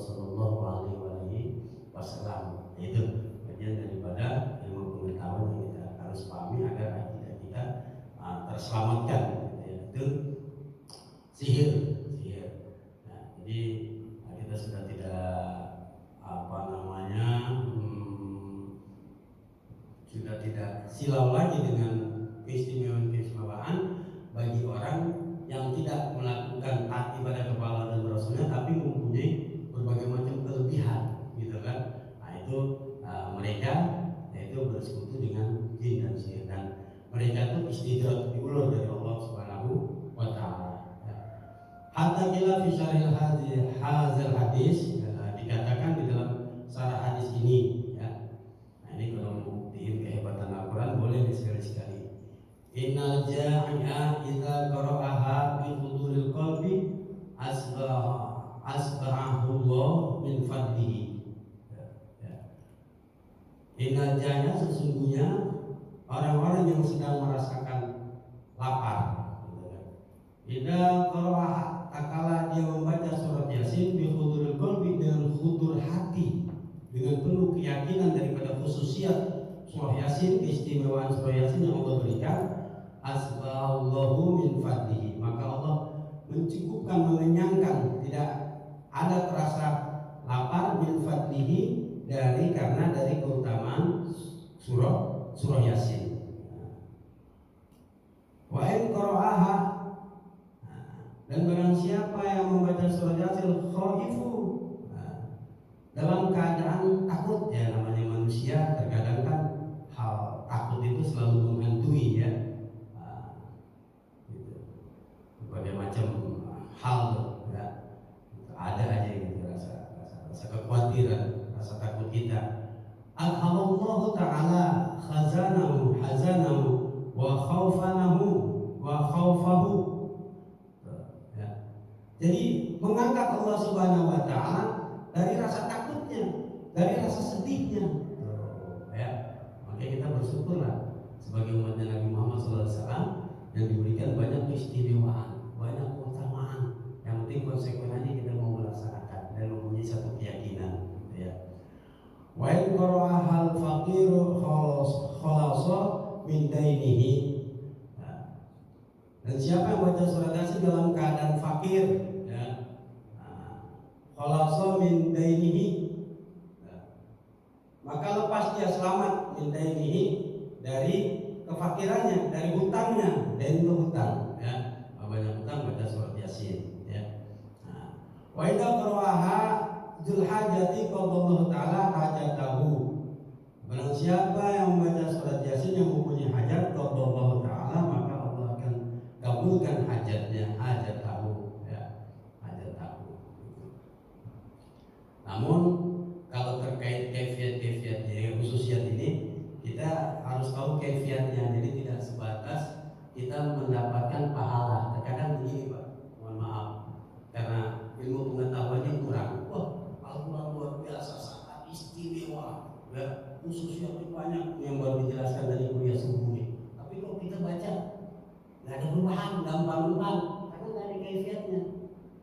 Sallallahu Alaihi Wasallam. Itu bagian daripada ilmu pengetahuan yang kita harus pahami agar akidah kita terselamatkan. Itu sihir. Nah, jadi kita sudah tidak sudah tidak silau lagi dengan keistimewaan bagi orang yang tidak melakukan taat kepada kepala dan rasulnya, tapi mempunyai berbagai macam kelebihan, gitu kan? Nah itu mereka yaitu bersekutu dengan jin dan sihir, dan mereka itu istidrak, diulur dari Allah Subhanahu wa Ta'ala. Hatta kila fi syarih hadzal hadis, dikatakan di dalam syarah hadis ini, ya. Nah ini kalau mau buktiin kehebatan Al-Quran boleh sekali-sekali. Innal ja'i'a idza qara'aha bi huduril qalbi asba'ahu Allah min fadlihi. Innal ja'i'a, sesungguhnya orang-orang yang sedang merasakan lapar, idza qara'aha, takala dia membaca surat Yasin bi huduril qalbi, dengan hudur hati, dengan penuh keyakinan daripada khususiat surah Yasin, keistimewaan surah Yasin yang Allah berikan, asba'allahu min fadlihi, maka Allah mencukupkan, mengenyangkan, tidak ada terasa lapar, min fadlihi, karena dari keutamaan surah Yasin. Wa in qara'aha, dan barang siapa yang membaca surah Yasin khaifu, dalam keadaan takut, ya namanya manusia terkadang kan hal takut itu selalu menghantui, ya, gitu. Berbagai macam hal, ya, ada aja gitu rasa kekhawatiran, rasa takut kita. Alhamdulillah Ta'ala khazanahu wa khawfahu, ya. Jadi mengangkat Allah Subhanahu wa Ta'ala dari rasa takutnya, dari rasa sedihnya, ya. Makanya kita bersyukurlah sebagai umat Nabi Muhammad SAW yang diberikan banyak keistimewaan, banyak keutamaan. Yang penting konsekuensinya kita mau melaksanakan dan mempunyai satu keyakinan, ya. Wa in qara'ahal faqiru khalasa min dainihi, dan siapa yang baca surat Yasin dalam keadaan fakir, ya, khalasa min dainihi, maka lepas dia selamat min dainihi, dari kefakirannya, dari hutangnya. Dan itu hutang, ya, banyak hutang, baca surat Yasin, ya. Wa idza qara'aha dzul hajati qadallahu ta'ala hajatahu, barang siapa yang membaca surat Yasin yang mempunyai hajat qadallahu ta'ala, maka Allah akan kabulkan hajatnya, hajatahu, ya, hajatahu. Namun kalau terkait kaifiat khususiyat ini, kita harus tahu kaifiatnya. Jadi tidak sebatas kita mendapatkan pahala. Terkadang begini Pak, mohon maaf, karena ilmu pengetahuannya kurang. Wah, Al-Quran luar biasa, sangat istimewa, ya, khususiyatnya banyak yang baru dijelaskan dari kuliah subuh ini. Tapi kalau kita baca nggak ada perubahan, gampang-gampang, karena nggak ada kaifiatnya.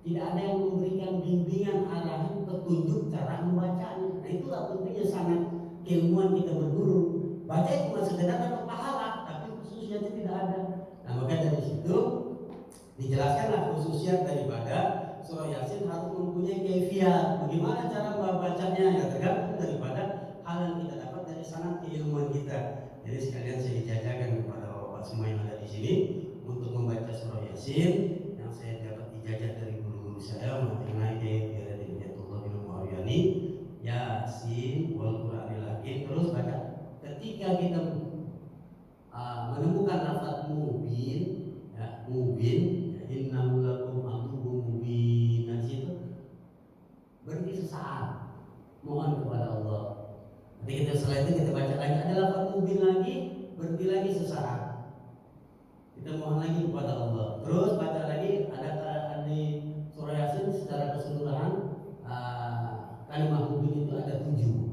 Tidak ada yang memberikan bimbingan, arahan, petunjuk cara membacanya. Nah itulah pentingnya sangat keilmuan kita berguru. Baca cuma sekedar dapat pahala, tapi khususnya tidak ada. Nah maka dari situ dijelaskanlah khususiat daripada surah Yasin harus mempunyai kaifiat. Bagaimana cara membacanya, ya tergantung daripada hal yang kita dapat dari sanad keilmuan kita. Jadi sekalian saya jajakan kepada bapak semua yang ada di sini untuk membaca surah Yasin yang saya dapat ijazah dari guru saya mengenai Hidayatullah bin Muawiyani, Yasin wal Qur'anil Hakim. Terus baca. Ketika kita menemukan lafaz mubin, ya, mubin, ya, innahu lakum aduwwun mubin, dan situ berhenti sesaat, mohon kepada Allah. Nanti kita setelah itu kita baca lagi ada lafaz mubin lagi, berhenti lagi sesaat, kita mohon lagi kepada Allah. Terus baca lagi, ada di surah Yasin secara keseluruhan kalimat mubin itu ada 7,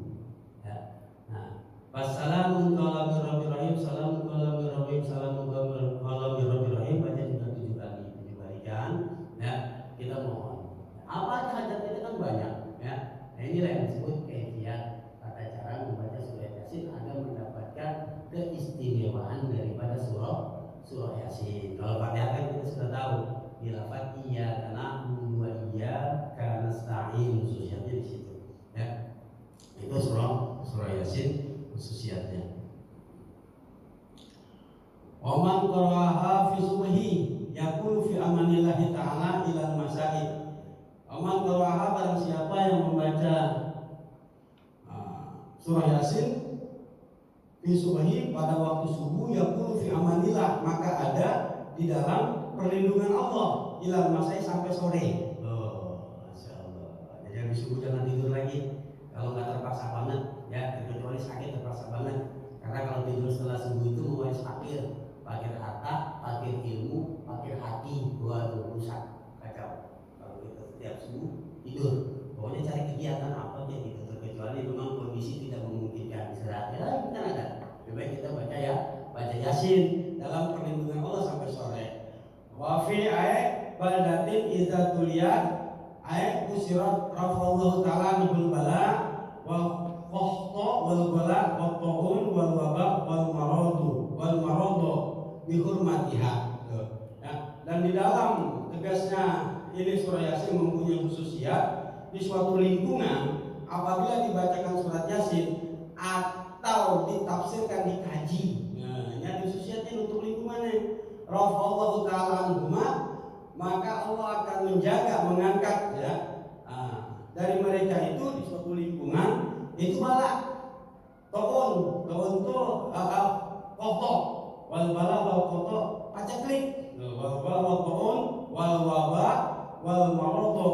ya. Nah, wassalamun qala mir rabbir rahim, salamun qala mir rabbim, salamun qala mir rabbir rahim, baca juga 7 kali, 7 kali kan, ya. Kita mohon apa aja hajat kita kan banyak, ya. Yasin. Kalau Fatihah kan kita sudah tahu dilafaz iya karena wa iya karena nasta'in khususnya di situ. Ya. Itu surah Yasin khususnya. Oman qara'aha fi subhi yaqulu fi amanillahi ta'ala ilal masaid. Oman qara'aha barang siapa yang membaca surah Yasin fi subhi pada waktu subuh yaqulu fi amanillah, maka ada di dalam perlindungan Allah ilal masaid sampai sore. Oh, Masya Allah. Jadi habis subuh jangan tidur lagi kalau nggak terpaksa banget ya, kecuali sakit terpaksa banget. Karena kalau tidur setelah subuh itu mewaris fakir harta, fakir ilmu, fakir hati, waduh rusak, kacau. Kalau kita setiap subuh tidur, pokoknya cari kegiatan apa aja gitu, terkecuali memang kondisi tidak memungkinkan istirahat. Ya kita ada. Lebih baik kita baca Yasin dalam perlindungan Allah sampai sore. Wa fi baldatin idza tuliyat usirat rafallahu ta'ala nubul bala wa qahta wal bala wa ta'un wal waba wal maradu bihurmatiha. Ya. Dan di dalam tegasnya ini surah Yasin mempunyai khususiyat di suatu lingkungan apabila dibacakan surat Yasin atau ditafsirkan dikaji. Nah, ini ada khususiyatnya untuk lingkungannya. Rafallahu ta'ala anhuma, maka Allah akan menjaga, mengangkat ya dari mereka itu di suatu lingkungan itu malah toon itu kotor wal bala wal kotor pacaklik wal bala wal toon wal wabah wal marodo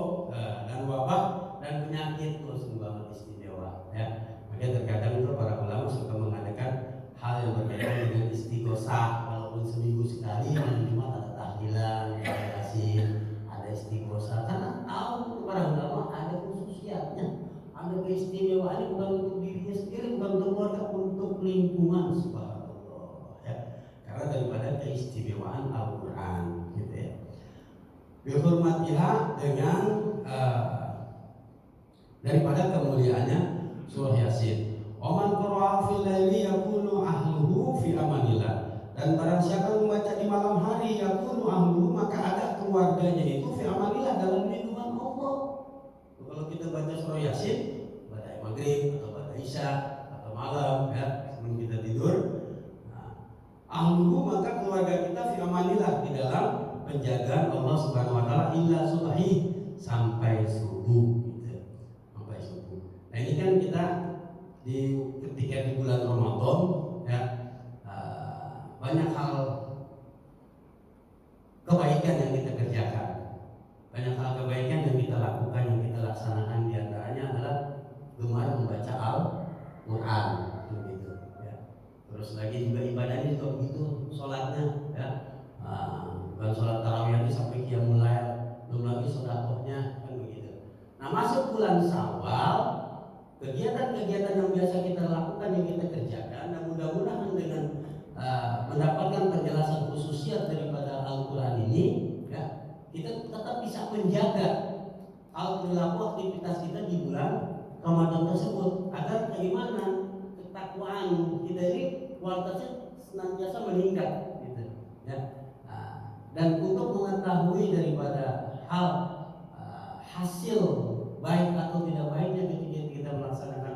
dan wabah dan penyakit itu sungguh istimewa ya. Makanya terkadang itu para ulama suka mengadakan hal yang berkaitan dengan istighosah, walaupun seminggu sekali dan Jumat ada tahlilan, ada Yasin, ada istighosah. Karena tahu para ulama ada khususiyatnya, ada keistimewaannya, bukan untuk dirinya sendiri, bukan untuk keluarga, untuk lingkungan, subhanallah ya. Karena daripada keistimewaan Al-Quran gitu ya. Bihurmatiha dengan daripada kemuliaannya surah Yasin. Oman qara'a fil laili yakunu ahluhu fi amanillah. Dan barang siapa membaca di malam hari yakunu ahluhu, maka ada keluarganya itu fi amanillah, dalam lindungan Allah. Kalau kita baca surah Yasin pada maghrib atau pada isya atau malam ya sebelum kita tidur, ahluhu maka keluarga kita fi amanillah, di dalam penjagaan Allah Subhanahu wa taala illa subhi, sampai subuh gitu. Sampai subuh. Nah, ini kan kita ketika di bulan Ramadan ya, banyak hal kebaikan yang kita kerjakan, banyak hal kebaikan yang kita lakukan, yang kita laksanakan. Di antaranya adalah gemar membaca Al-Quran begitu ya. Terus lagi juga ibadahnya juga begitu, sholatnya ya, bukan sholat tarawih itu sampai qiyamul lail, belum lagi sedekahnya kan begitu. Nah, masuk bulan Syawal, kegiatan-kegiatan yang biasa kita lakukan, yang kita kerjakan, dan mudah-mudahan dengan mendapatkan penjelasan khususiyat daripada Al-Quran ini ya, kita tetap bisa menjaga perilaku aktivitas kita di bulan Ramadan tersebut, agar bagaimana ketakwaan kita ini kualitasnya senantiasa meningkat gitu ya. Dan untuk mengetahui daripada hal hasil baik atau tidak baiknya ketika kita melaksanakan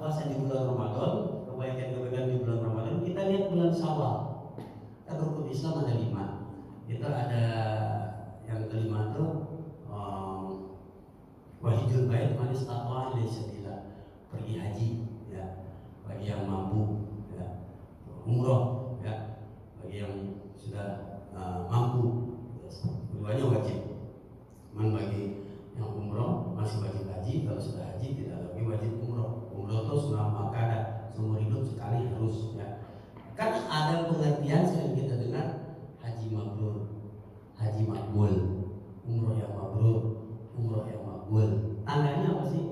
puasa di bulan Ramadan, kebaikan-kebaikan di bulan Ramadan, kita lihat bulan Syawal. Kan rukun Islam ada 5. Kita ada yang kelima itu wahidul bait man istata'a ilaihi sabila, pergi haji ya bagi yang mampu ya, umroh ya bagi yang sudah mampu, keduanya wajib. Man bagi yang umroh masih wajib haji, kalau sudah haji tidak lagi wajib umroh. Umroh itu sunnah muakkadah, seumur hidup sekali harus ya. Kan ada pengertian sering kita dengar haji mabrur, haji makbul, umroh yang mabrur, umroh yang makbul. Tandanya apa sih?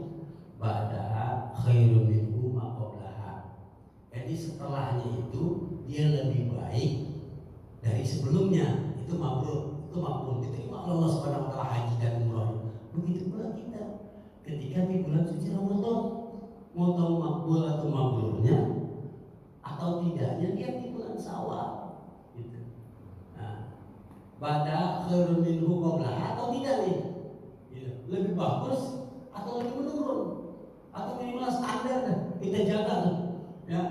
Ba'daha khairun minhu ma qablaha. Jadi setelahnya itu dia lebih baik dari sebelumnya. Itu mabrur, itu makbul, diterima oleh Allah Subhanahu wa taala haji dan umroh. Begitu pula kita ketika di bulan suci Ramadan, mau tahu makbul atau mabrurnya atau tidaknya, dia di bulan Syawal gitu. bada khairun minhu qabla atau tidak nih? Gitu. Lebih bagus atau lebih menurun? Atau minimal standar kita jaga tuh. Ya,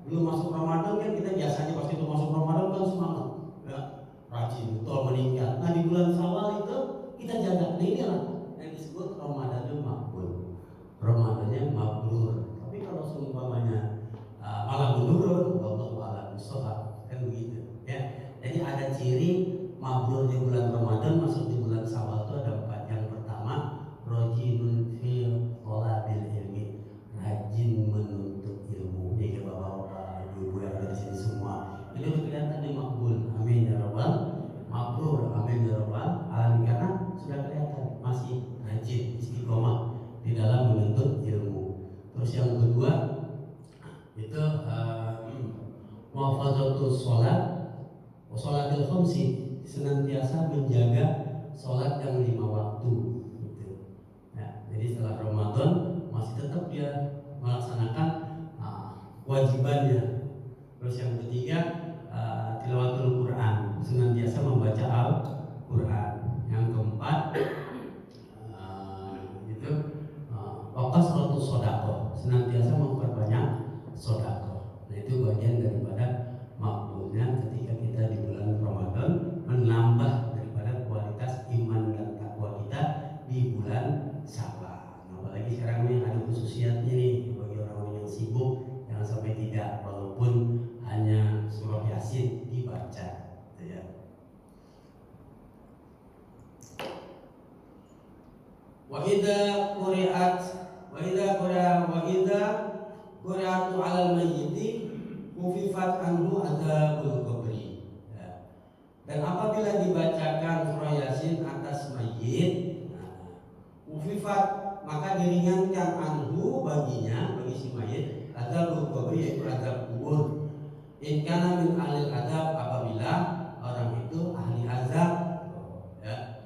belum masuk Ramadan kan kita biasanya pasti itu masuk Ramadan kan semangat. Ya, rajin betul meningkat. Nah di bulan Syawal itu kita jaga. Nah ini lah yang disebut Ramadannya makbul. Ramadannya mabrur. Tapi kalau seumpamanya malah menurun, wallahu a'lam bishawab, kan begitu. Ya, jadi ada ciri mabrur di bulan Ramadan masuk di bulan Syawal itu ada 4. Yang pertama, rajinun fil thalabil ilmi, rajin menuntut ilmu. Jadi bapak-bapak, ibu-ibu yang ada di sini semua, ini udah kelihatan nih makbul. Amin ya rabbal mabrur. Amin ya rabbal alamin, karena sudah kelihatan masih rajin istiqomah di dalam menuntut ilmu. Terus yang kedua itu muhafazatus sholat wa sholatil khamsi, senantiasa menjaga sholat yang 5 waktu gitu. Ya, jadi setelah Ramadan masih tetap dia melaksanakan kewajibannya. Terus yang ketiga tilawatul Quran, senantiasa membaca Al-Quran. Yang keempat itu waqasratus shadaqah, senantiasa memperbanyak sedekah. Nah itu bagian daripada makbulnya ketika kita di bulan Ramadan menambah daripada kualitas iman dan takwa kita di bulan Syawal. Nah, apalagi sekarang ini ada khususiyatnya nih bagi orang-orang yang sibuk, jangan sampai tidak, walaupun hanya surah Yasin dibaca, gitu ya. Wa idza qira'atu 'alal mayyiti kufifat anhu adzabul qabri. Ya. Dan apabila dibacakan surah Yasin atas mayit, kufifat maka diringankan anhu baginya, bagi si mayit, adzabul qabri, yaitu azab kubur. In kana min ahlil azab, apabila orang itu ahli azab, ya.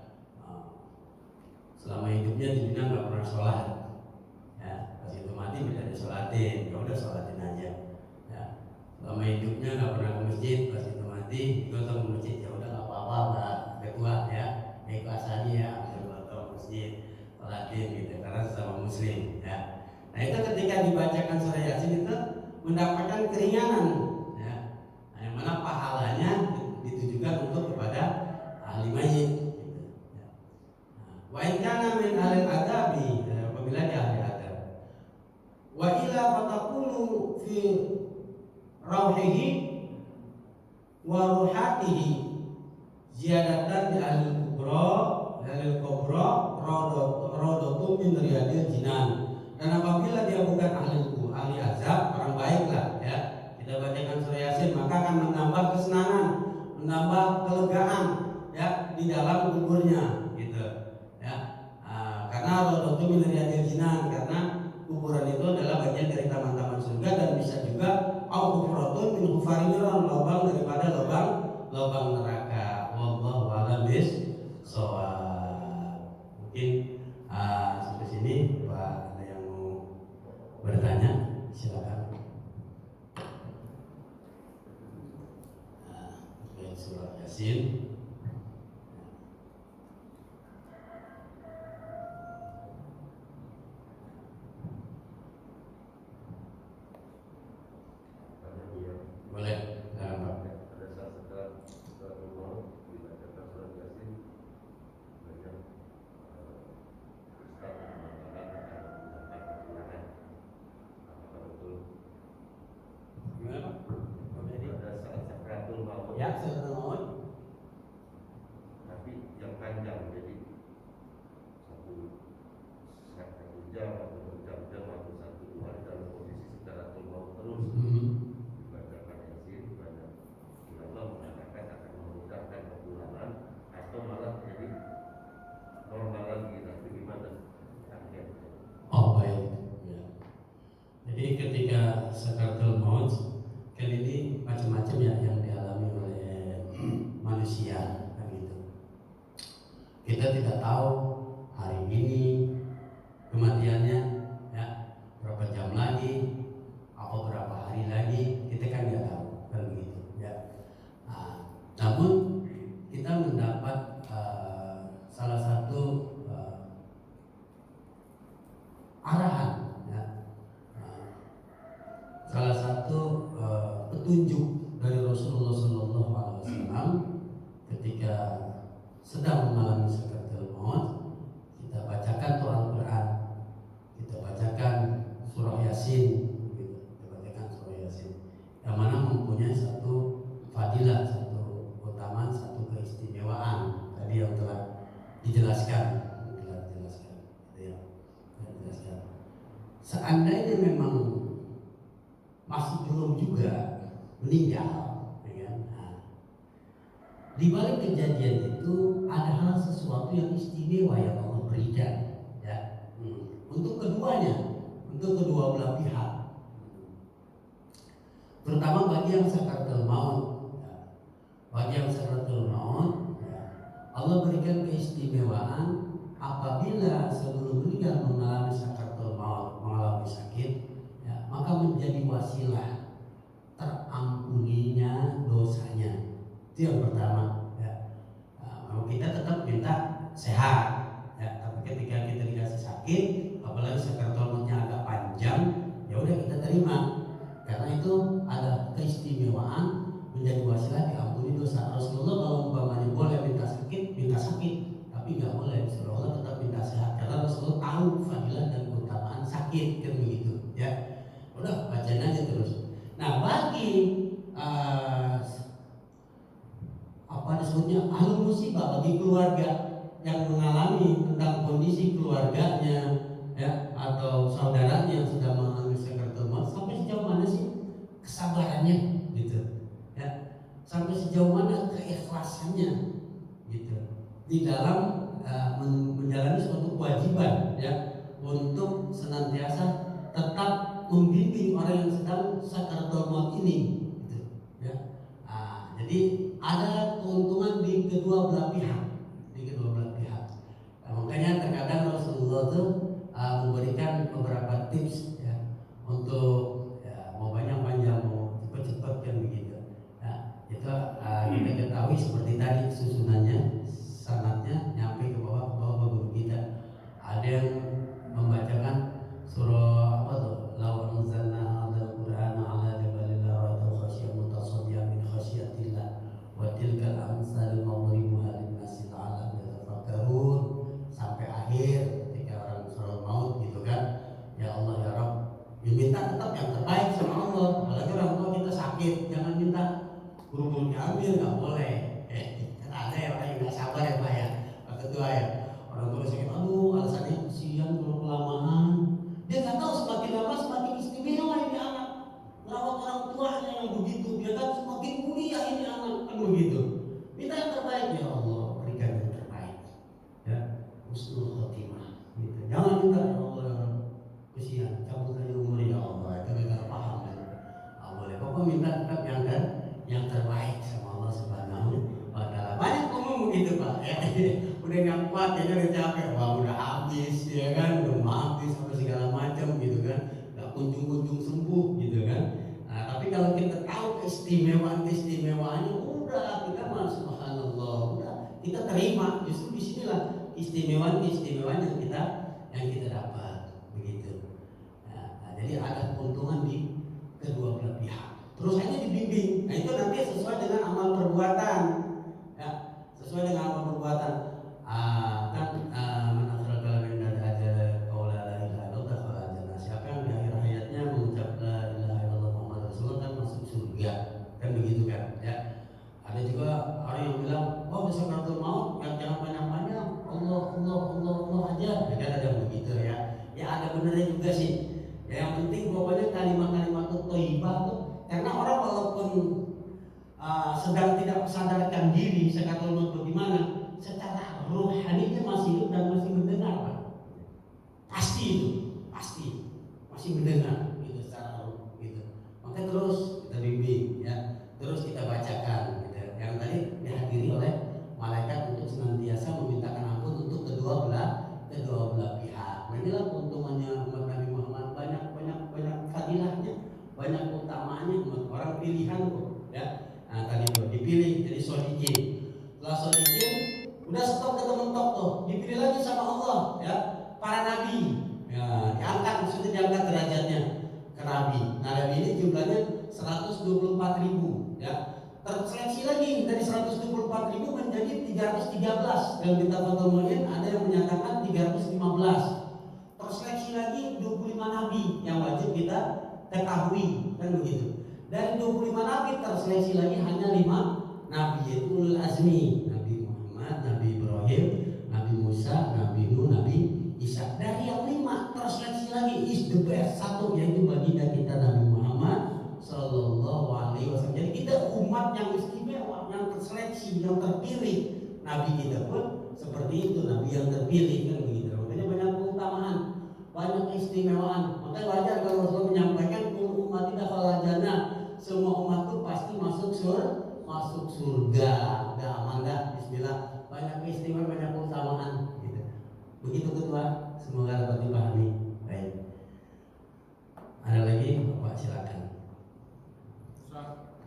Selama hidupnya di dunia nggak pernah sholat, ya, pas itu mati bisa disolatin, ya udah sholatin aja. Ya. Selama hidupnya nggak pernah ke masjid, pas itu mati ikut ke masjid, ya udah nggak apa-apa lah, ketua ya, ikhlas aja ya, ke masjid, sholatin gitu, karena sesama muslim. Ya. Nah itu ketika dibacakan surah Yasin itu mendapatkan keringanan, ya. Nah, yang mana pahalanya ditujukan untuk kepada ahli mayit. Wa in kana min ahli adabi, apabila dia ahli adab. Wa ila fatakunu fi rauhihi wa ruhatihi ziyadatan di ahli kubra rodotum min riyadil jinan. Dan apabila dia bukan ahli azab, orang baik lah ya, kita bacakan surah Yasin, maka akan menambah kesenangan, menambah kelegaan ya di dalam kuburnya gitu. Karena rodotu min riyadil jinan, karena kuburan itu adalah bagian dari taman-taman surga, dan bisa juga au hufratun min hufarin, lubang daripada lubang neraka. Wallahu a'lam bishawab. Mungkin sampai sini Pak, ada yang mau bertanya silakan. Surah Yasin. Boleh, Pak. Pada saat setelah umur dibacakan surat Yasin, banyak ustaz mengatakan akan kehilangan. Apakah betul? Gimana Pak? Pada saat sakratul maut. Ya, sakratul maut. Tapi yang panjang, jadi satu jam atau berjam-jam atau 1-2 hari dalam posisi sakratul maut terus. Dibacakan Yasin, banyak ulama mengatakan akan memudahkan kepulangan atau malah jadi normal lagi. Tapi gimana akhirnya? Oh baik ya. Jadi ketika sakratul maut kan ini macam-macam ya yang dialami oleh manusia kan gitu. Kita tidak tahu hari ini kematiannya ya, berapa jam lagi atau berapa hari lagi, kita kan nggak tahu kan begitu ya. Namun kita mendapat dijelaskan, ya. Dijelaskan. Seandainya memang masih belum juga meninggal, ya kan? Nah, di balik kejadian itu ada hal sesuatu yang istimewa yang Allah berikan, ya, untuk keduanya, untuk kedua belah pihak, terutama bagi yang sakaratul maut, ya. Bagi yang sakaratul maut, ya, Allah berikan keistimewaan apabila sebelum meninggal mengalami sakaratul maut, mengalami sakit, ya, maka menjadi wasilah terampuninya dosanya. Itu yang pertama, ya. Nah, kita tetap minta sehat, ya, tapi ketika kita dikasih sakit, apalagi sakaratul mautnya agak panjang, ya udah kita terima, karena itu ada keistimewaan menjadi wasilah diampuni dosa. Rasulullah kalau umpamanya boleh minta sakit, tapi nggak boleh Rasulullah tetap minta sehat, karena Rasulullah tahu fadilah dan keutamaan sakit, kan begitu, ya. Udah bacain aja terus. Nah, bagi apa disebutnya ahlul musibah, bagi keluarga yang mengalami tentang kondisi keluarganya, ya, atau saudaranya yang sudah mengalami sakaratul maut, sampai sejauh mana sih kesabarannya, gitu, ya, sampai sejauh mana keikhlasannya, gitu, di dalam menjalani suatu kewajiban, ya, untuk senantiasa tetap membimbing orang yang sedang sakaratul maut ini, gitu, ya. Jadi ada keuntungan di kedua belah pihak, Nah, makanya terkadang Rasulullah itu memberikan beberapa tips, ya, untuk, ya, mau panjang mau cepat kan begitu, ya, itu kita ketahui seperti tadi susunannya, sanadnya nyampe ke bawah guru kita. Ada yang membacakan surah apa tuh, law anzalna hadzal qur'ana ala jabalin la ra'aytahu khashi'an mutasaddian min khasyiatillah wa tilkal amsalu nadribuha lin-nasi la'allahum yatafakkarun, sampai akhir ketika orang surah maut, gitu kan. Ya Allah ya Rabb, minta tetap yang terbaik sama Allah. Apalagi orang tua kita sakit, jangan minta buru-buru diambil, nggak boleh. Kan ada ya orang yang nggak sabar ya Pak ya, Pak Ketua ya. Orang tua sakit, aduh alasannya kesian kalau kelamaan. Dia nggak tahu semakin lama semakin istimewa ini anak. Merawat orang tuanya yang begitu, dia kan semakin mulia ini anak, kan begitu. Minta yang terbaik ya Allah, berikan yang terbaik. Ya, husnul khotimah. Gitu. Jangan minta ya Allah kesian, cabut aja umur ya Allah. Itu mereka paham kan. Boleh. Pokoknya minta tetap yang terbaik sama Allah Subhanahu wa Ta'ala. Banyak ngomong begitu Pak. Ya. Udah nggak kuat, ya udah capek, wah udah habis, ya kan, udah habis apa segala macam gitu kan, nggak kunjung sembuh gitu kan. Nah, tapi kalau kita tahu keistimewaannya, udah kita mah subhanallah, udah kita terima. Justru disinilah keistimewaan yang kita dapat begitu. Nah, jadi ada keuntungan di kedua belah pihak. Terus hanya dibimbing. Nah itu nanti sesuai dengan amal perbuatan, ya, sesuai dengan amal perbuatan. Siapa yang di akhir hayatnya mengucap la ilaha illallah Muhammad Rasulullah kan masuk surga, kan begitu kan, ya. Ada juga orang yang bilang, oh besok sakaratul maut jangan banyak-banyak, Allah aja, ya kan, ada begitu ya. Ya ada benernya juga sih. Ya, yang penting pokoknya kalimat-kalimat itu thayyibah tuh, karena orang walaupun sedang tidak sadarkan diri sakaratul maut bagaimana, secara rohaninya masih hidup dan masih mendengar Pak. Pasti itu, pasti masih mendengar gitu secara roh gitu. Maka terus kita bimbing, ya, terus kita bacakan gitu. Yang tadi dihadiri oleh malaikat untuk senantiasa memintakan ampun untuk kedua belah pihak. Nah, inilah keuntungannya umat Nabi Muhammad, banyak fadilahnya, banyak utamaannya, orang pilihan kok, ya. Nah, tadi itu dipilih jadi shodiqin. Setelah shodiqin udah stop ketemu mentok tuh, dipilih lagi sama Allah, ya, para nabi, ya, maksudnya diangkat derajatnya ke nabi. Nah, nabi ini jumlahnya 124.000, ya, terseleksi lagi dari 124.000 menjadi 313. Dalam kitab Fathul Mu'in ada yang menyatakan 315. Terseleksi lagi 25 nabi yang wajib kita ketahui, kan begitu. Dari 25 nabi terseleksi lagi hanya 5 nabi, yaitu ulul azmi, Nabi Muhammad, Nabi Ibrahim, Nabi the best, satu yaitu baginda kita Nabi Muhammad Sallallahu Alaihi Wasallam. Jadi kita umat yang istimewa, yang terseleksi, yang terpilih. Nabi kita pun seperti itu, Nabi yang terpilih kan begitu. Makanya banyak keutamaan, banyak keistimewaan. Makanya wajar kalau Rasulullah menyampaikan umat kita falajana, semua umat itu pasti masuk surga. Udah aman dah, Bismillah. Banyak keistimewaan, banyak keutamaan. Gitu. Begitu ketua, semoga dapat dipahami. Baik. Ada lagi, Bapak silakan.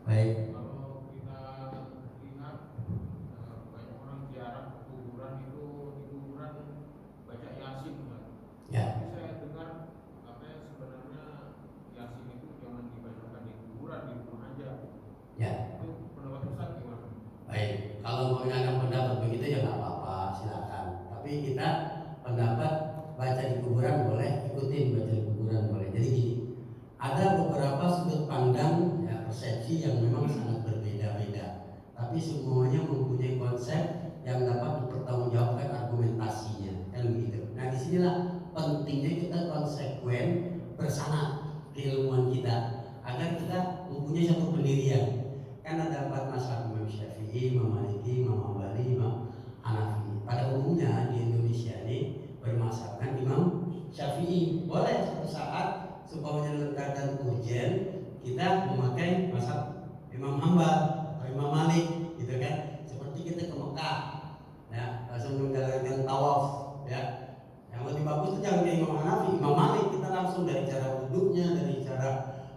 Baik. Kalau kita ingat banyak orang ziarah ke kuburan itu di kuburan baca Yasin kan? Ya. Tapi saya dengar katanya sebenarnya Yasin itu jangan dibacakan di kuburan, di rumah aja. Ya. Itu pendapat Ustaz gimana? Baik. Kalau mau ada pendapat begitu ya nggak apa-apa, silakan. Tapi kita pendapat baca di kuburan boleh, ikutin baca di kuburan boleh. Jadi gini, ada beberapa sudut pandang ya, persepsi yang memang sangat berbeda-beda, tapi semuanya mempunyai konsep yang dapat dipertanggungjawabkan argumentasinya, kan begitu. Nah disinilah pentingnya kita konsekuen bersama keilmuan kita agar kita mempunyai satu pendirian. Kan ada 4 mazhab, Imam Syafi'i, Imam Maliki, Imam Hambali, Imam Hanafi. Pada umumnya di Indonesia ini bermazhabkan Imam Syafi'i. Boleh suatu saat supaya menyelenggarkan ujian kita memakai mazhab Imam Hambal atau Imam Malik, gitu kan? Seperti kita ke Mekah, ya, langsung menjalankan tawaf, ya. Yang lebih bagus itu jangan kayak Imam Hanafi, Imam Malik, kita langsung dari cara wudhunya, dari cara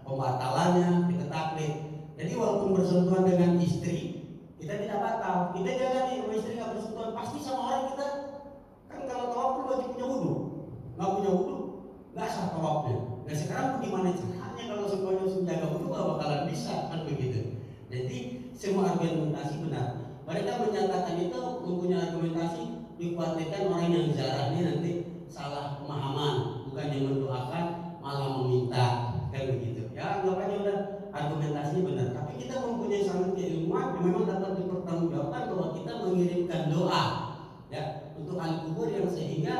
pembatalannya kita taklid. Jadi walaupun bersentuhan dengan istri, kita tidak batal. Kita jangan nih, kalau istri nggak bersentuhan, pasti sama orang kita. Kan kalau tawaf perlu wajib punya wudhu, nggak punya wudhu nggak sah tawafnya. Nah sekarang bagaimana caranya kalau semuanya menjaga wudhu nggak bakalan bisa, kan begitu. Jadi semua argumentasi benar. Mereka menyatakan itu mempunyai argumentasi, dikhawatirkan orang yang ziarah ini nanti salah pemahaman, bukannya mendoakan malah meminta, kan begitu. Ya anggapannya udah argumentasinya benar. Tapi kita mempunyai sangat keilmuan yang memang dapat dipertanggungjawabkan bahwa kita mengirimkan doa, ya, untuk ahli kubur yang sehingga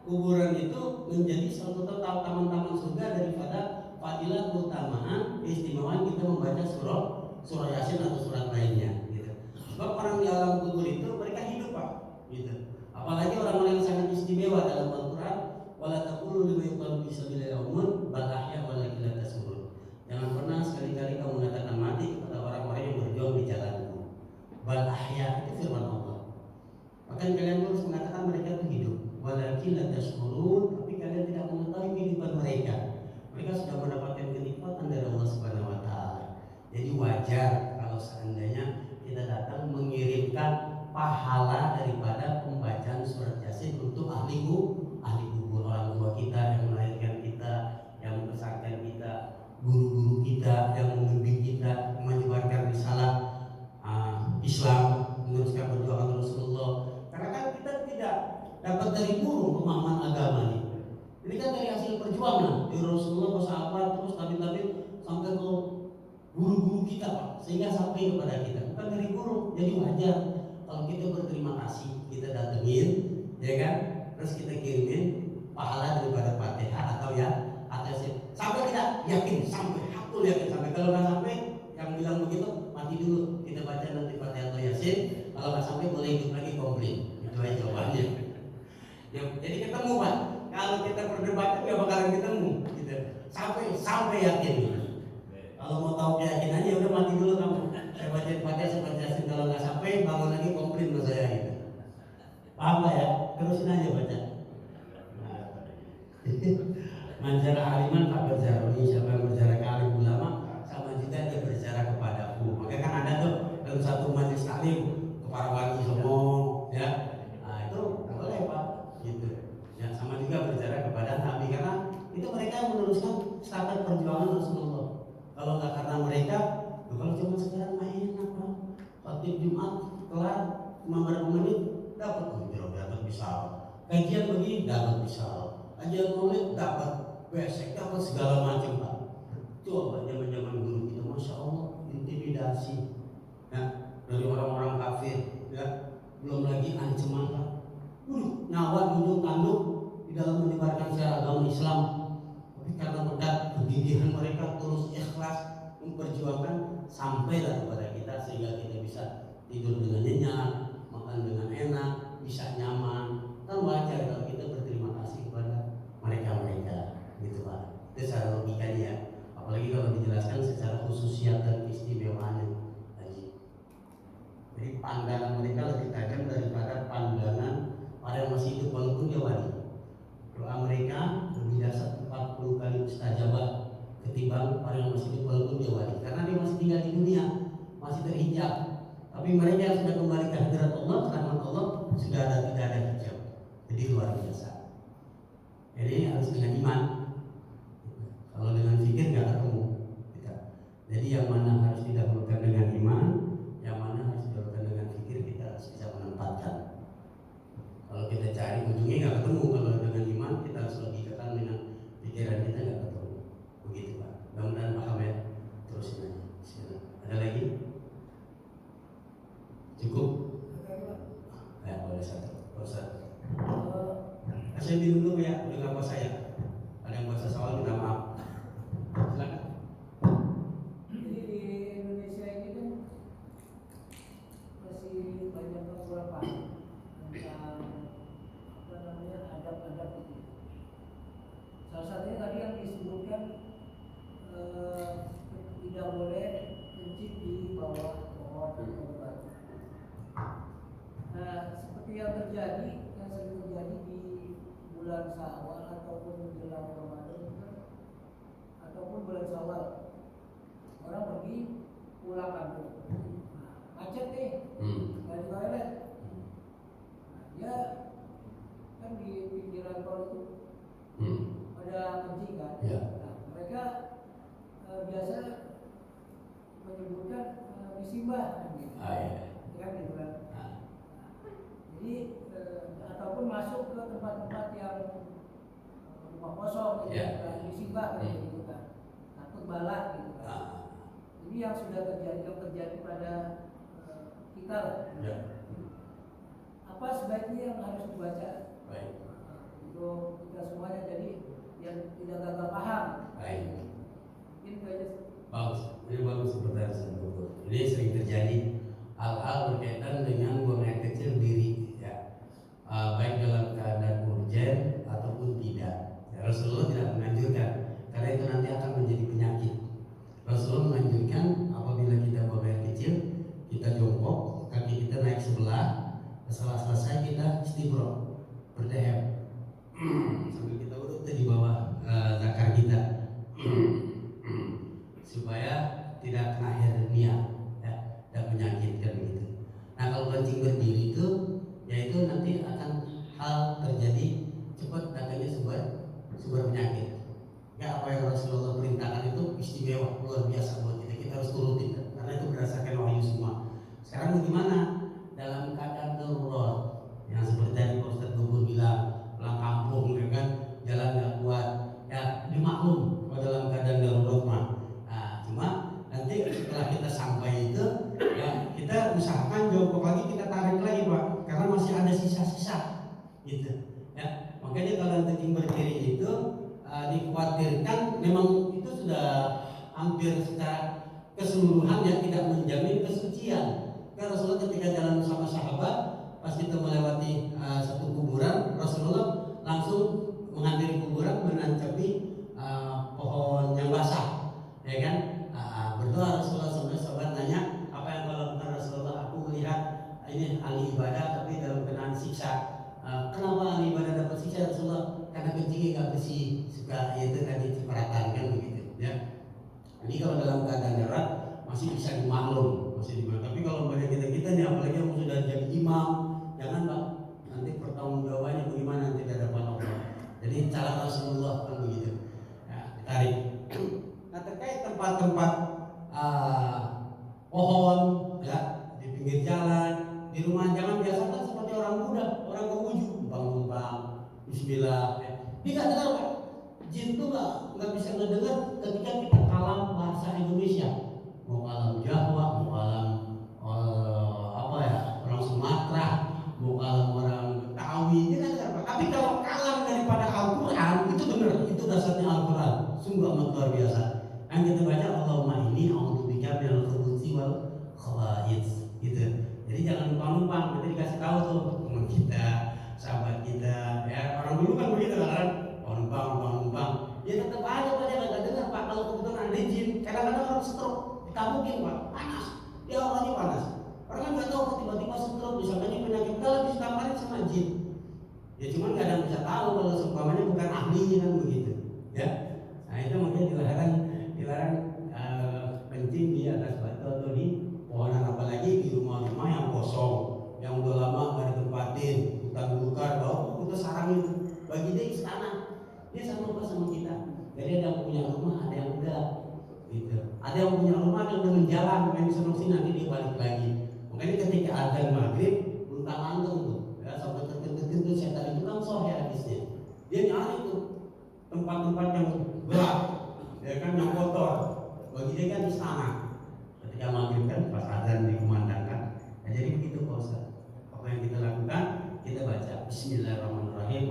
kuburan itu menjadi suatu taman-taman surga daripada fadilah keutamaan keistimewaan kita membaca surah Yasin atau surat lainnya, gitu. Sebab orang di alam kubur itu mereka hidup, Pak, gitu. Apalagi orang-orang yang sangat istimewa dalam Al-Quran, wala taqulu liman yuqalu fi sabilillahi amwat bal ahya walakin la tashurun. Jangan pernah sekali-kali kamu mengatakan mati kepada orang-orang yang berjuang di jalanku. Bal ahya itu firman Allah. Bahkan kalian harus mengatakan mereka itu hidup. Walakin la tashurun, tapi kalian tidak mengetahui kehidupan mereka. Mereka sudah mendapatkan kenikmatan dari Allah Subhanahu wa taala. Jadi wajar kalau seandainya kita datang mengirimkan pahala daripada pembacaan surat Yasin untuk ahli kubur, orang tua kita yang melahirkan kita, yang membesarkan kita, guru-guru kita yang membimbing kita, menyebarkan risalah Islam, meneruskan perjuangan Rasulullah. Karena kan kita tidak dapat dari burung pemahaman agama ini. Ini kan dari hasil perjuangan dari Rasulullah, sahabat, terus nabi-nabi sampai ke guru-guru kita, Pak, sehingga sampai kepada kita, bukan dari guru. Jadi wajar kalau kita berterima kasih, kita datengin, ya kan, terus kita kirimin pahala daripada Fatihah atau ya atas sampai tidak yakin, sampai hakul yakin, sampai kalau nggak sampai yang bilang begitu mati dulu, kita baca nanti Fatihah atau Yasin. Kalau nggak sampai boleh hidup lagi komplit. Itu aja jawabannya. Ya, jadi ketemu, Pak. Kalau kita perdebatan nggak bakalan ketemu, gitu. Sampai yakin. Kalau mau tahu keyakinannya udah mati dulu kamu. Saya baca Fatihah, saya baca Yasin, kalau nggak sampai bangun lagi komplit sama saya gitu. Paham Pak ya? Terusin aja baca. Manjara aliman tak berjaroni, siapa yang berjara ke alim ulama sama juga dia berjara kepadaku. Makanya kan ada tuh dalam satu majelis taklim para wali semua, ya. Nah itu boleh, Pak, gitu. Ya sama juga berjara kepada Nabi, karena itu mereka yang meneruskan stafet perjuangan Rasulullah. Kalau nggak karena mereka, kalau cuma sekarang main apa? Khotib Jumat kelar 15 menit dapat dapat bisa. Kajian begini dapat bisa. Kajian Maulid dapat besek, dapat segala macam, Pak. Coba zaman-zaman dulu kita, masya Allah, intimidasi, ya, dari orang-orang kafir, ya, belum lagi ancaman, Pak. Nyawa dulu tanduk di dalam menyebarkan syiar agama Islam. Tapi sampailah kepada kita sehingga kita bisa tidur dengan nyenyak, makan dengan enak, bisa nyaman. Kan wajar kalau kita berterima kasih kepada mereka gitu Pak. Itu secara logika dia. Apalagi kalau dijelaskan secara khususiat dan keistimewaannya. Jadi pandangan mereka lebih tajam daripada pandangan orang yang masih hidup walaupun dia wali. Doa mereka lebih dasar 40 kali mustajabah ketimbang orang yang masih hidup walaupun dia wali. Karena dia masih tinggal di dunia, masih terhijab. Tapi mereka yang sudah kembali ke hadirat Allah, rahmat Allah, sudah tidak ada hijab. Jadi luar biasa. Jadi harus dengan iman. Kalau dengan fikir nggak ketemu. Jadi yang mana harus didahulukan dengan iman, yang mana harus didahulukan dengan fikir, kita harus bisa menempatkan. Kalau kita cari ujungnya nggak ketemu. Kalau dengan iman kita harus logikakan, dengan pikiran kita nggak ketemu. Begitu Pak. Mudah-mudahan paham ya. Terusin aja. Bismillah. Ada lagi? Cukup? Ya boleh satu. Saya minum dulu ya. Udah nggak puasa ya. Ada yang puasa soal minta maaf. Silakan. Jadi di Indonesia ini kan masih banyak kekurangan tentang adab-adab itu. Salah satunya tadi yang disebutkan tidak boleh kencing di bawah pohon atau batu. Nah, seperti yang sering terjadi di bulan Syawal ataupun menjelang Ramadan ataupun bulan Syawal, orang pergi pulang kampung, macet nih, nggak di toilet. Ya kan di pinggiran tol itu ada kencing kan. Nah, mereka biasa menyebutkan misimbah gitu. Kan gitu kan. Jadi ataupun masuk ke tempat-tempat yang rumah kosong gitu kan, misimbah gitu kan. Takut balak gitu kan. Ini yang sudah terjadi pada kita lah. Apa sebaiknya yang harus dibaca untuk kita semuanya, jadi yang tidak gagal paham. Mungkin itu aja. Bagus, ini bagus pertanyaan Bapak. Ini sering terjadi hal-hal berkaitan dengan buang air kecil diri, ya. Baik dalam keadaan urgen ataupun tidak. Ya, Rasulullah tidak menganjurkan, karena itu nanti akan menjadi penyakit. Rasulullah menganjurkan apabila kita buang air kecil, kita jongkok, kaki kita naik sebelah, setelah selesai kita istibro, berdeham, sambil kita urut di bawah zakar kita. Supaya tidak kena hernia, ya, dan menyakitkan gitu. Nah kalau kencing berdiri itu, yaitu nanti akan hal terjadi cepat datangnya sumber penyakit. Ya apa yang Rasulullah perintahkan itu istimewa, luar biasa buat kita. Kita harus turutin, karena itu berdasarkan wahyu semua. Sekarang bagaimana dalam keadaan darurat, yang seperti tadi Pak Ustadz Gubur bilang, pulang kampung, ya kan, jalan nggak kuat, ya dimaklum kalau dalam keadaan darurat mah. Cuma nanti setelah kita sampai itu, ya kita usahakan jongkok lagi, kita tarik lagi Pak, karena masih ada sisa-sisa gitu ya. Makanya kalau kencing berdiri itu dikhawatirkan memang itu sudah hampir secara keseluruhan ya tidak menjamin kesucian. Karena Rasulullah ketika jalan bersama sahabat, pas kita melewati satu kuburan, Rasulullah langsung menghampiri kuburan, menancapi pohon yang basah, ya kan? Berdoa Rasulullah sampai sahabat nanya, apa yang kau lakukan Rasulullah? Aku melihat ini ahli ibadah tapi dalam keadaan siksa. Kenapa ahli ibadah dapat siksa Rasulullah? Karena kencingnya nggak bersih, suka itu kan cipratan kan begitu ya. Ini kalau dalam keadaan darurat masih bisa dimaklum, Tapi kalau pada kita nih, apalagi yang sudah jadi imam, jangan Pak, nanti pertanggung jawabannya bagaimana nanti di hadapan Allah. Jadi cara Rasulullah kan begitu. Ya, ditarik. Nah terkait tempat-tempat pohon ya di pinggir jalan, di rumah, jangan biasakan seperti orang muda, orang kemuju, bang Bismillah. Dia nggak dengar Pak. Jin tuh nggak bisa ngedengar ketika kita kalam bahasa Indonesia, mau kalam Jawa, mau kalam orang Sumatera, mau kalam orang Betawi, dia nggak dengar Pak. Tapi kalau kalam daripada Al-Quran itu benar, itu dasarnya Al-Quran, sungguh amat luar biasa. Yang kita baca Allahumma inni a'udzubika minal khubuthi khubuthi wal khaba'ith gitu. Jadi jangan numpang-numpang. Nanti dikasih tahu tuh teman kita, sahabat kita, ya orang dulu kan begitu kan, numpang. Ya tetap aja Pak, dia nggak dengar Pak. Kalau kebetulan ada jin, kadang-kadang orang stroke ditabukin Pak, panas. Dia orangnya panas. Orang kan nggak tahu tiba-tiba stroke, misalnya penyakit kita lagi ditamparin sama jin. Ya cuman nggak ada yang bisa tahu kalau seumpamanya bukan ahlinya kan begitu. Ya, nah itu mungkin dilarang kencing di atas batu atau di pohonan, apalagi di rumah-rumah yang kosong, yang udah lama nggak ditempatin, hutan belukar, bau udah sarangin. Bagi dia istana, dia sama kita. Jadi ada yang punya rumah, ada yang enggak, gitu. Ada yang punya rumah yang dengan jalan, main sini nanti dia balik lagi. Makanya ketika azan maghrib, luntang-lantung tuh, ya sampai tertentu tuh setan itu kan soh ya hadisnya. Dia nyari tuh tempat-tempat yang gelap, ya kan yang kotor. Bagi dia kan istana. Ketika maghrib kan pas azan dikumandangkan. Nah, jadi begitu Pak Ustaz. Apa yang kita lakukan? Kita baca Bismillahirrahmanirrahim.